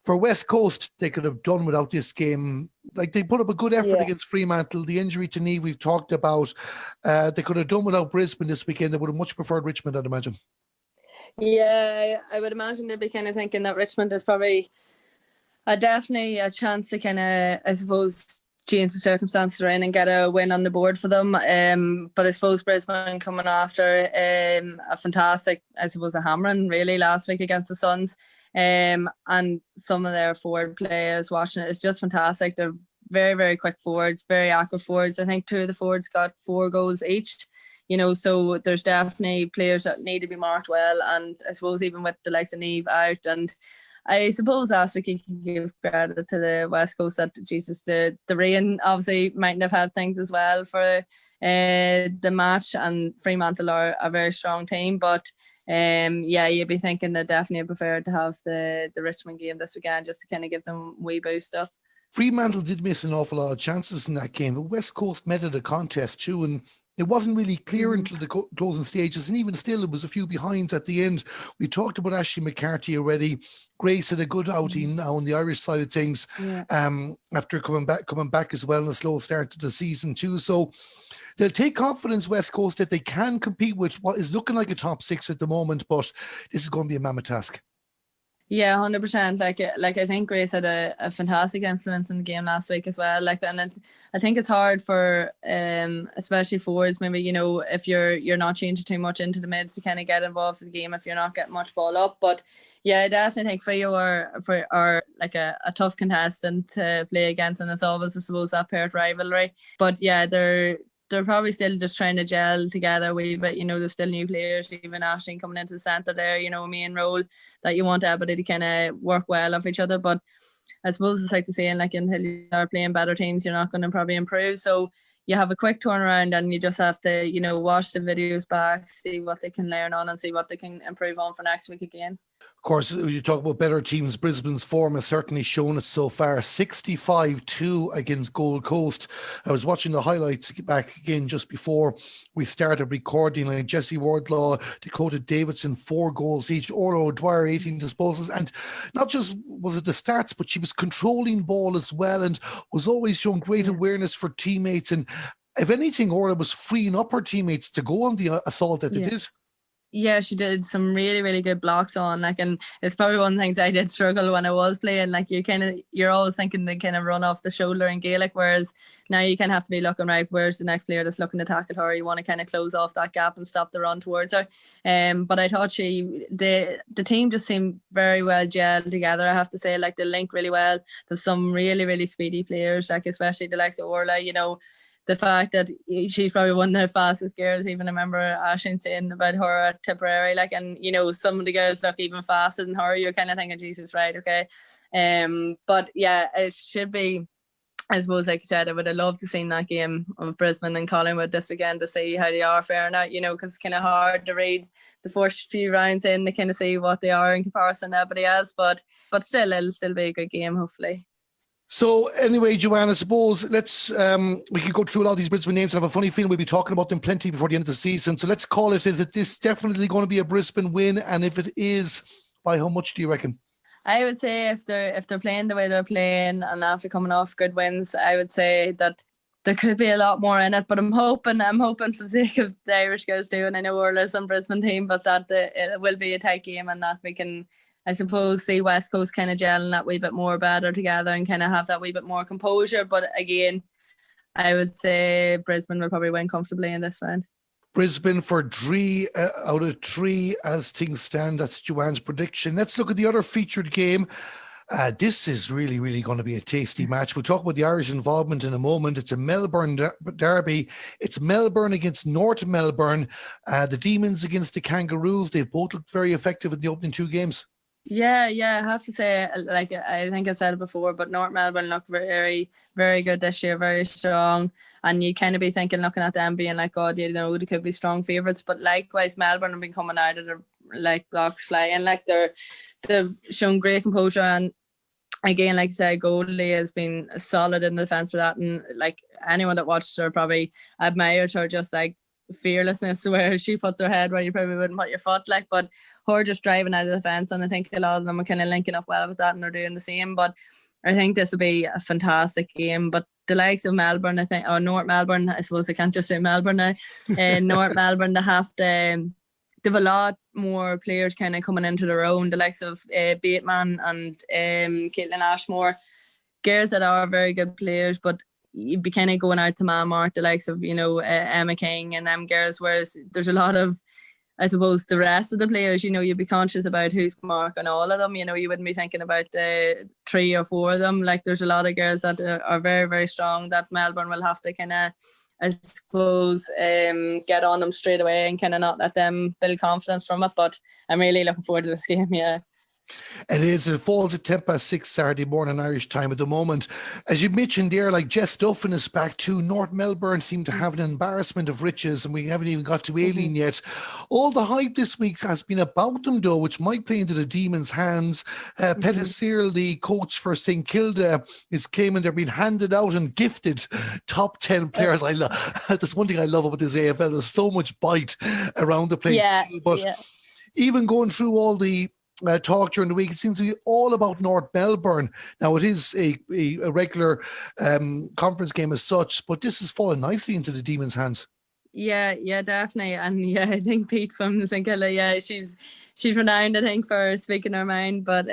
For West Coast, they could have done without this game. Like, they put up a good effort against Fremantle. The injury to knee we've talked about. They could have done without Brisbane this weekend. They would have much preferred Richmond, I'd imagine. Yeah, I would imagine they'd be kind of thinking that Richmond is probably definitely a chance to kind of, I suppose, change the circumstances around and get a win on the board for them. But I suppose Brisbane coming after a fantastic, I suppose, a hammering really last week against the Suns. And some of their forward players watching it is just fantastic. They're very, very quick forwards, very active forwards. I think 2 of the forwards got 4 goals each. You know, so there's definitely players that need to be marked well. And I suppose even with the likes of Niamh out, and I suppose last week you can give credit to the West Coast that the rain obviously mightn't have had things as well for the match, and Fremantle are a very strong team, but you'd be thinking that definitely preferred to have the Richmond game this weekend just to kind of give them a wee boost up. Fremantle did miss an awful lot of chances in that game, but West Coast meted a contest too, and it wasn't really clear until the closing stages, and even still, it was a few behinds at the end. We talked about Ashley McCarthy already. Grace had a good outing now on the Irish side of things, after coming back as well in a slow start to the season too. So they'll take confidence, West Coast, that they can compete with what is looking like a top 6 at the moment, but this is going to be a mammoth task. Yeah, 100%. Like I think Grace had a fantastic influence in the game last week as well. And I think it's hard for especially forwards, maybe, you know, if you're not changing too much into the mids to kind of get involved in the game if you're not getting much ball up. But yeah, I definitely think Fio are like a tough contestant to play against, and it's always, I suppose, that paired rivalry. But yeah, they're probably still just trying to gel together a wee bit. You know, there's still new players, even Ashling coming into the centre there, you know, a main role that you want everybody to kind of work well off each other. But I suppose it's like the saying, like, until you are playing better teams, you're not going to probably improve. So you have a quick turnaround and you just have to, you know, watch the videos back, see what they can learn on and see what they can improve on for next week again. Of course, you talk about better teams. Brisbane's form has certainly shown it so far. 65-2 against Gold Coast. I was watching the highlights back again just before we started recording. Like Jesse Wardlaw, Dakota Davidson, 4 goals each. Orla O'Dwyer, 18 disposals. And not just was it the stats, but she was controlling ball as well and was always showing great awareness for teammates. And if anything, Orla was freeing up her teammates to go on the assault that they did. Yeah, she did some really, really good blocks on, like, and it's probably one of the things I did struggle when I was playing. Like, you're always thinking they kind of run off the shoulder in Gaelic, whereas now you kind of have to be looking right. Where's the next player that's looking to tackle her? You want to kind of close off that gap and stop the run towards her. But I thought the team just seemed very well gelled together. I have to say, like, they linked really well. There's some really, really speedy players, like especially the likes of Orla, you know. the fact that she's probably one of the fastest girls. Even I remember Aisling saying about her at Tipperary, like, and you know, some of the girls look even faster than her. You're kind of thinking, Jesus, right, okay. But yeah, it should be. I suppose, like you said, I would have loved to see that game of Brisbane and Collingwood this weekend to see how they are faring out, you know, because it's kind of hard to read the first few rounds in to kind of see what they are in comparison to everybody else. But still, it'll still be a good game, hopefully. So anyway, Joanne, I suppose let's we can go through a lot of these Brisbane names. I have a funny feeling we'll be talking about them plenty before the end of the season. So let's call it, is it this definitely going to be a Brisbane win? And if it is, by how much do you reckon? I would say if they're playing the way they're playing and after coming off good wins, I would say that there could be a lot more in it. But I'm hoping for the sake of the Irish girls too, and I know we're a Brisbane team, but that it will be a tight game and that we can, I suppose, see West Coast kind of gelling that wee bit more better together and kind of have that wee bit more composure. But again, I would say Brisbane will probably win comfortably in this round. Brisbane for 3 out of 3 as things stand. That's Joanne's prediction. Let's look at the other featured game. This is really, really going to be a tasty match. We'll talk about the Irish involvement in a moment. It's a Melbourne derby. It's Melbourne against North Melbourne. The Demons against the Kangaroos. They've both looked very effective in the opening 2 games. Yeah, I have to say, like, I think I've said it before, but North Melbourne look very, very good this year, very strong. And you kind of be thinking, looking at them, being like, God, you know, they could be strong favourites. But likewise, Melbourne have been coming out of their, like, blocks flying. Like, they've shown great composure. And again, like I said, Goldie has been solid in the defence for that. And, like, anyone that watched her probably admires her, just, like, fearlessness where she puts her head where you probably wouldn't put your foot, like, but her just driving out of the fence, and I think a lot of them are kind of linking up well with that and they're doing the same. But I think this will be a fantastic game. But the likes of Melbourne, I think, or North Melbourne, I suppose I can't just say Melbourne now, North Melbourne, they have a lot more players kind of coming into their own, the likes of Bateman and Caitlin Ashmore, girls that are very good players, but you'd be kind of going out to man mark the likes of, you know, Emma King and them girls, whereas there's a lot of, I suppose, the rest of the players, you know, you'd be conscious about who's marking all of them. You know, you wouldn't be thinking about 3 or 4 of them. Like, there's a lot of girls that are very, very strong that Melbourne will have to kind of, I suppose, get on them straight away and kind of not let them build confidence from it. But I'm really looking forward to this game, yeah. It is. It falls at 6:10 Saturday morning Irish time at the moment. As you mentioned there, like, Jess Duffin is back too. North Melbourne seem to have an embarrassment of riches, and we haven't even got to Aileen yet. All the hype this week has been about them, though, which might play into the Demons' hands. Pettisearl, the coach for St Kilda, is claiming they're being handed out and gifted top 10 players. I love. That's one thing I love about this AFL. There's so much bite around the place. Yeah, but even going through all the talk during the week, it seems to be all about North Melbourne. Now, it is a regular conference game as such, but this has fallen nicely into the Demons' hands. Yeah, definitely. And yeah, I think Pete from St Kilda, she's renowned, I think, for speaking her mind, but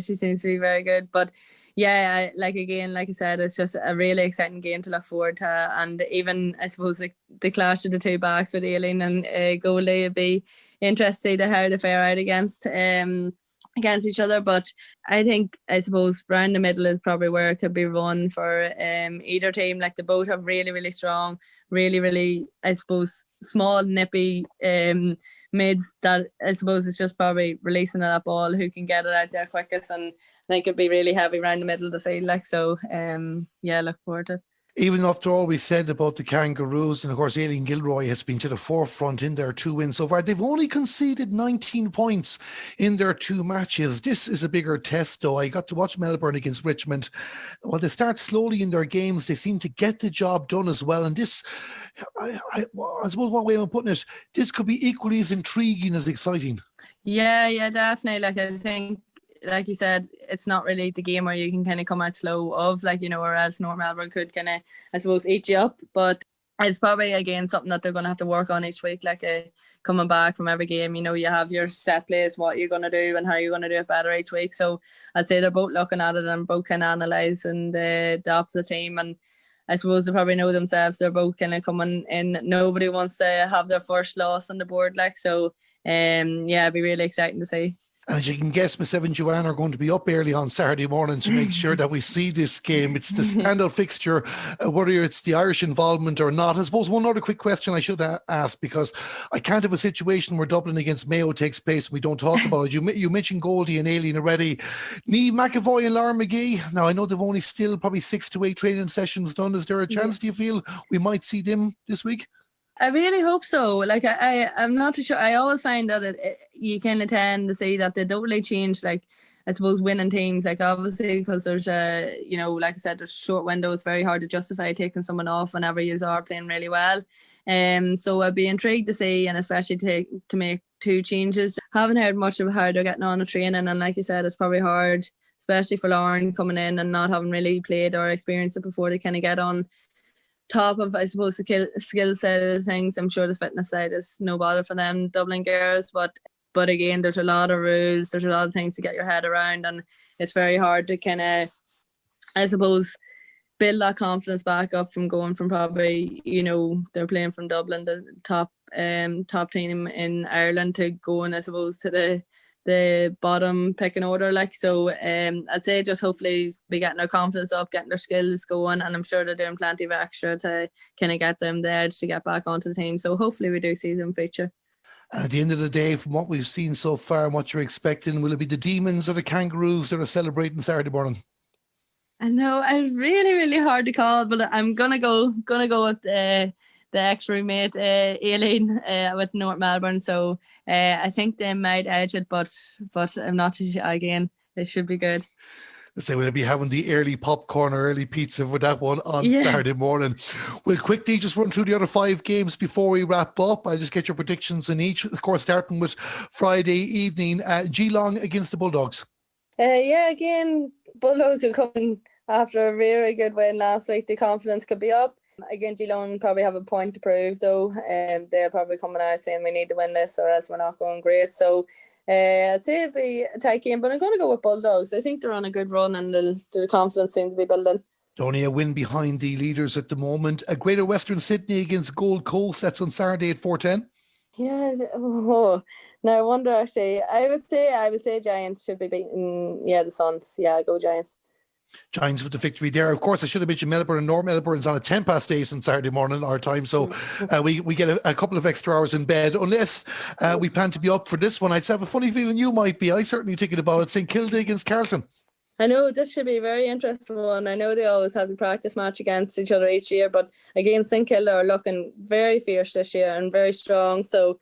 she seems to be very good. But yeah, like I said, it's just a really exciting game to look forward to. And even, I suppose, the clash of the 2 backs with Aileen and Goldie would be interesting to how they fare out against each other. But I think, I suppose, around the middle is probably where it could be run for either team. Like, the both have really, really strong, really, really, I suppose, small, nippy mids that I suppose it's just probably releasing that ball who can get it out there quickest, and I think it'd be really heavy around the middle of the field. Like, so look forward to it. Even after all we said about the Kangaroos, and of course Aileen Gilroy has been to the forefront in their 2 wins so far, they've only conceded 19 points in their 2 matches. This is a bigger test, though. I got to watch Melbourne against Richmond. While they start slowly in their games, they seem to get the job done as well. And this, I suppose one way I'm putting it, this could be equally as intriguing as exciting. Yeah, definitely. Like, I think, like you said, it's not really the game where you can kind of come out slow of, like, you know, whereas North Melbourne could kind of, I suppose, eat you up. But it's probably, again, something that they're going to have to work on each week, like coming back from every game. You know, you have your set plays, what you're going to do and how you're going to do it better each week. So I'd say they're both looking at it and both kind of analysing the opposite team. And I suppose they probably know themselves, they're both kind of coming in. Nobody wants to have their first loss on the board, like, so it'd be really exciting to see. And as you can guess, myself and Joanne are going to be up early on Saturday morning to make sure that we see this game. It's the standout fixture, whether it's the Irish involvement or not. I suppose one other quick question I should ask, because I can't have a situation where Dublin against Mayo takes place and we don't talk about it. You mentioned Goldie and Aileen already. Niamh McAvoy and Laura McGee. Now, I know they've only still probably 6 to 8 training sessions done. Is there a chance, do you feel, we might see them this week? I really hope so. Like I'm not too sure. I always find that you kind of tend to see that they don't really change. Like I suppose winning teams, like obviously because there's like I said, there's short windows. Very hard to justify taking someone off whenever you are playing really well. So I'd be intrigued to see, and especially to make 2 changes. Haven't heard much of how they're getting on the training, and like you said, it's probably hard, especially for Lauren coming in and not having really played or experienced it before. They kind of get on top of, I suppose, the skill side of things. I'm sure the fitness side is no bother for them Dublin girls, but again, there's a lot of rules, there's a lot of things to get your head around, and it's very hard to kind of, I suppose, build that confidence back up from going from probably, they're playing from Dublin, the top team in Ireland, to going, I suppose, to the bottom picking order. Like, so I'd say just hopefully be getting their confidence up, getting their skills going, and I'm sure they're doing plenty of extra to kind of get them the edge to get back onto the team. So hopefully we do see them feature. And at the end of the day, from what we've seen so far and what you're expecting, will it be the Demons or the Kangaroos that are celebrating Saturday morning? I know, it's really, really hard to call, but I'm gonna go with the ex-roommate Aileen with North Melbourne. So I think they might edge it, but I'm not too sure. Again, it should be good. So we'll be having the early popcorn or early pizza for that one on Saturday morning. We'll quickly just run through the other 5 games before we wrap up. I'll just get your predictions in each. Of course, starting with Friday evening, Geelong against the Bulldogs. Again, Bulldogs are coming after a very good win last week. The confidence could be up. Again, Geelong probably have a point to prove though. They're probably coming out saying we need to win this or else we're not going great. So I'd say it'd be a tight game, but I'm going to go with Bulldogs. I think they're on a good run and the confidence seems to be building. Only a win behind the leaders at the moment. A Greater Western Sydney against Gold Coast. That's on Saturday at 4:10. Yeah. Now I wonder actually. I would say Giants should be beating the Suns. Yeah, go Giants. Giants with the victory there. Of course, I should have mentioned Melbourne and North Melbourne's on a 8:10 on Saturday morning our time, so we get a couple of extra hours in bed, unless we plan to be up for this one. I'd have a funny feeling you might be. I certainly thinking about it. St Kilda against Carlton. I know this should be a very interesting one. I know they always have the practice match against each other each year, but again, St Kilda are looking very fierce this year and very strong. So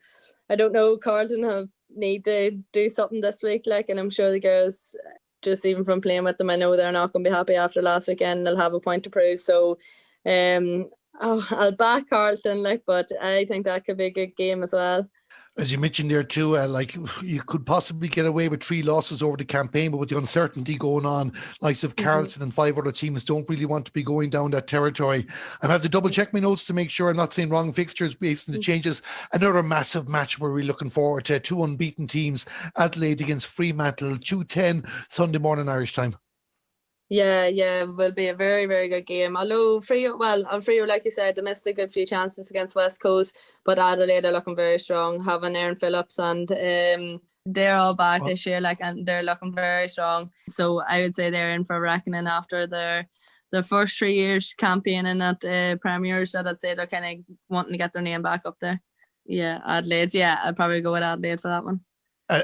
I don't know, Carlton need to do something this week, and I'm sure the girls, just even from playing with them, I know they're not going to be happy after last weekend. They'll have a point to prove. So I'll back Carlton, but I think that could be a good game as well. As you mentioned there too, you could possibly get away with 3 losses over the campaign, but with the uncertainty going on, likes of Carlton and 5 other teams don't really want to be going down that territory. I have to double check my notes to make sure I'm not saying wrong fixtures based on the changes. Another massive match where we're looking forward to 2 unbeaten teams. Adelaide against Fremantle, 2:10 Sunday morning Irish time. Yeah, it will be a very, very good game. Although Freo, like you said, they missed a good few chances against West Coast, but Adelaide are looking very strong, having Aaron Phillips and they're all back this year, and they're looking very strong. So I would say they're in for a reckoning after their first 3 years campaigning at the Premiers. That I'd say they're kind of wanting to get their name back up there. Yeah, Adelaide. Yeah, I'd probably go with Adelaide for that one.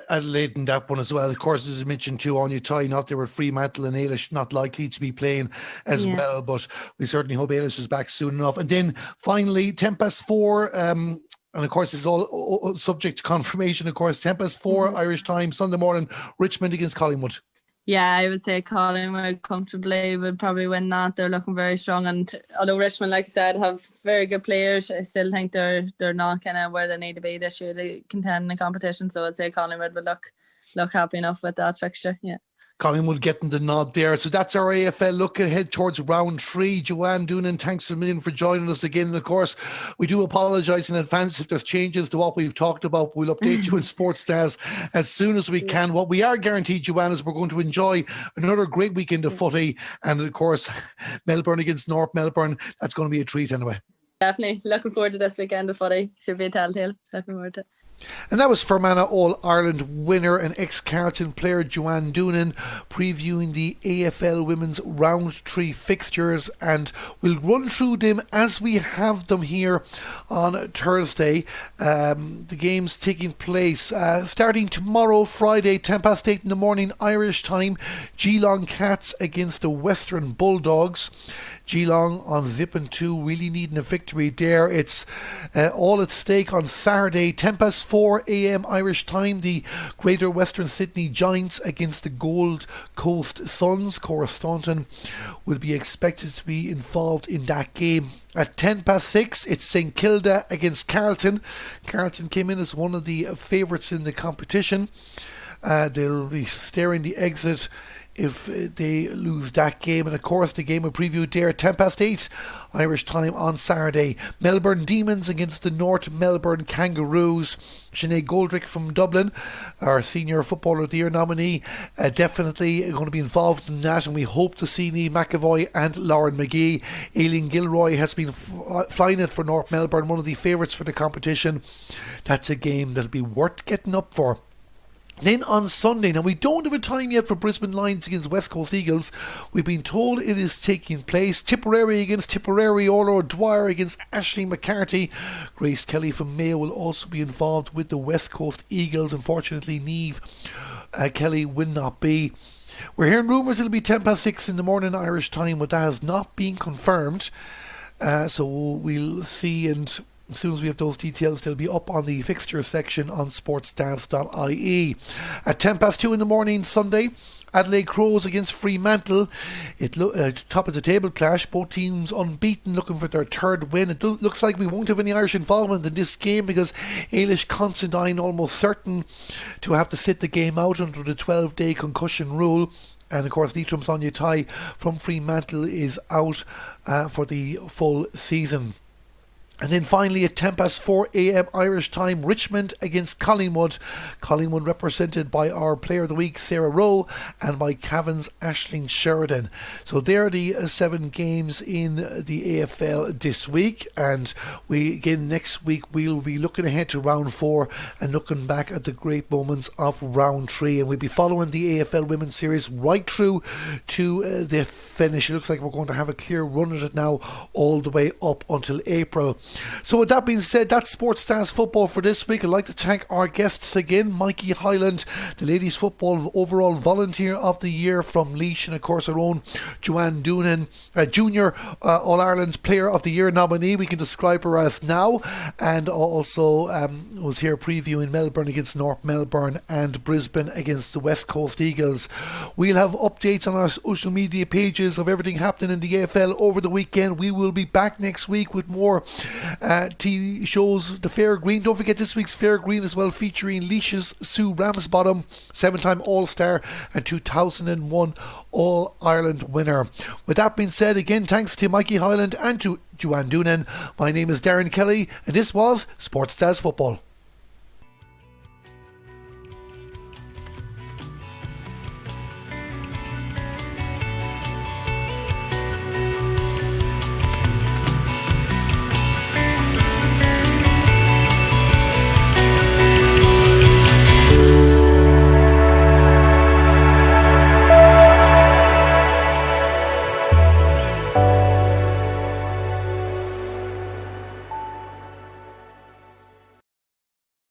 Adelaide in that one as well. Of course, as I mentioned too, Anya Ty not there with Fremantle and Ailish not likely to be playing as well, but we certainly hope Ailish is back soon enough. And then finally, 4:10, and of course it's all subject to confirmation, of course, 4:10 Irish time, Sunday morning, Richmond against Collingwood. Yeah, I would say Collingwood comfortably would probably win that. They're looking very strong, and although Richmond, like I said, have very good players, I still think they're not kind of where they need to be this year to contend in the competition. So I'd say Collingwood would look happy enough with that fixture. Yeah. Collingwood getting the nod there. So that's our AFL look ahead towards round 3. Joanne Doonan, thanks a million for joining us again. And of course, we do apologise in advance if there's changes to what we've talked about. We'll update you in SportsDaz as soon as we can. What we are guaranteed, Joanne, is we're going to enjoy another great weekend of footy. And of course, Melbourne against North Melbourne. That's going to be a treat anyway. Definitely. Looking forward to this weekend of footy. Should be a telltale. Looking forward to it. And that was Fermanagh All-Ireland winner and ex-Carlton player Joanne Doonan previewing the AFL Women's Round 3 fixtures, and we'll run through them as we have them here on Thursday. The games taking place starting tomorrow, Friday, 8:10 in the morning Irish time. Geelong Cats against the Western Bulldogs. Geelong on zip and 2, really needing a victory there. It's all at stake on Saturday, 4 a.m. Irish time. The Greater Western Sydney Giants against the Gold Coast Suns. Cora Staunton will be expected to be involved in that game. At 6:10, it's St Kilda against Carlton. Carlton came in as one of the favourites in the competition. They'll be staring the exit if they lose that game. And of course the game we previewed there at 8:10 Irish time on Saturday. Melbourne Demons against the North Melbourne Kangaroos. Sinead Goldrick from Dublin, our Senior Footballer of the Year nominee, definitely going to be involved in that, and we hope to see Niamh McAvoy and Lauren McGee. Aileen Gilroy has been flying it for North Melbourne, one of the favourites for the competition. That's a game that'll be worth getting up for. Then on Sunday, now we don't have a time yet for Brisbane Lions against West Coast Eagles. We've been told it is taking place. Tipperary against Tipperary, Orla Dwyer against Ashley McCarthy. Grace Kelly from Mayo will also be involved with the West Coast Eagles. Unfortunately, Niamh Kelly will not be. We're hearing rumours it'll be 6:10 in the morning Irish time, but that has not been confirmed. So we'll see, and as soon as we have those details, they'll be up on the fixture section on sportsdaz.ie. At 2:10 in the morning Sunday, Adelaide Crows against Fremantle. Top of the table clash, both teams unbeaten, looking for their third win. It looks like we won't have any Irish involvement in this game because Ailish Considine almost certain to have to sit the game out under the 12-day concussion rule. And of course, Leitrim Sonia Tai from Fremantle is out for the full season. And then finally at 4 a.m. Irish time, Richmond against Collingwood. Collingwood represented by our Player of the Week, Sarah Rowe, and by Cavan's Aisling Sheridan. So there are the 7 games in the AFL this week. And again next week we'll be looking ahead to round 4 and looking back at the great moments of round 3. And we'll be following the AFL Womens Series right through to the finish. It looks like we're going to have a clear run at it now all the way up until April. So with that being said, that's SportsDaz Football for this week. I'd like to thank our guests again, Mikey Hyland, the Ladies Football Overall Volunteer of the Year from Laois, and of course our own Joanne Doonan, Junior All-Ireland Player of the Year nominee, we can describe her as now, and also was here previewing Melbourne against North Melbourne and Brisbane against the West Coast Eagles. We'll have updates on our social media pages of everything happening in the AFL over the weekend. We will be back next week with more TV shows. The Fair Green, don't forget this week's Fair Green as well, featuring Laois's Sue Ramsbottom, 7-time All-Star and 2001 All-Ireland winner. With that being said, again thanks to Mikey Hyland and to Joanne Doonan. My name is Darren Kelly and this was SportsDaz Football.